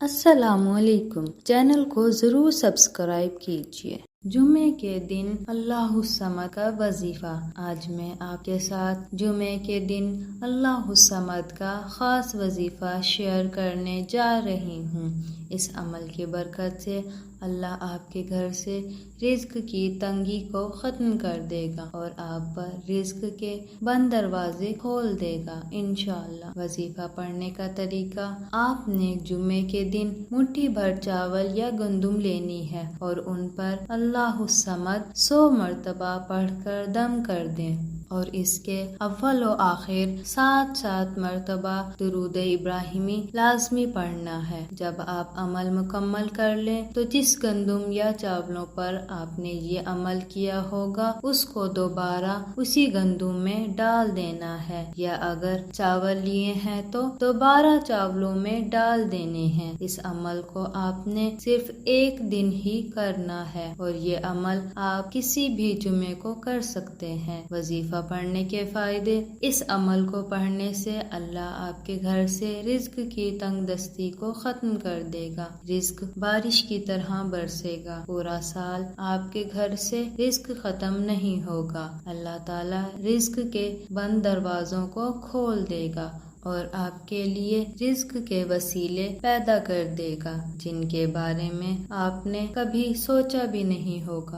السلام علیکم، چینل کو ضرور سبسکرائب کیجیے۔ جمعے کے دن اللہ الصمد کا وظیفہ۔ آج میں آپ کے ساتھ جمعے کے دن اللہ الصمد کا خاص وظیفہ شیئر کرنے جا رہی ہوں۔ اس عمل کی برکت سے اللہ آپ کے گھر سے رزق کی تنگی کو ختم کر دے گا اور آپ پر رزق کے بند دروازے کھول دے گا انشاءاللہ۔ وظیفہ پڑھنے کا طریقہ: آپ نے جمعے کے دن مٹھی بھر چاول یا گندم لینی ہے اور ان پر اللہ الصمد 100 مرتبہ پڑھ کر دم کر دیں، اور اس کے اول و آخر 7 مرتبہ درود ابراہیمی لازمی پڑھنا ہے۔ جب آپ عمل مکمل کر لیں تو جس گندم یا چاولوں پر آپ نے یہ عمل کیا ہوگا اس کو دوبارہ اسی گندم میں ڈال دینا ہے، یا اگر چاول لیے ہیں تو دوبارہ چاولوں میں ڈال دینے ہیں۔ اس عمل کو آپ نے صرف ایک دن ہی کرنا ہے اور یہ عمل آپ کسی بھی جمعے کو کر سکتے ہیں۔ وظیفہ پڑھنے کے فائدے: اس عمل کو پڑھنے سے اللہ آپ کے گھر سے رزق کی تنگ دستی کو ختم کر دے گا۔ رزق بارش کی طرح برسے گا، پورا سال آپ کے گھر سے رزق ختم نہیں ہوگا۔ اللہ تعالی رزق کے بند دروازوں کو کھول دے گا اور آپ کے لیے رزق کے وسیلے پیدا کر دے گا جن کے بارے میں آپ نے کبھی سوچا بھی نہیں ہوگا۔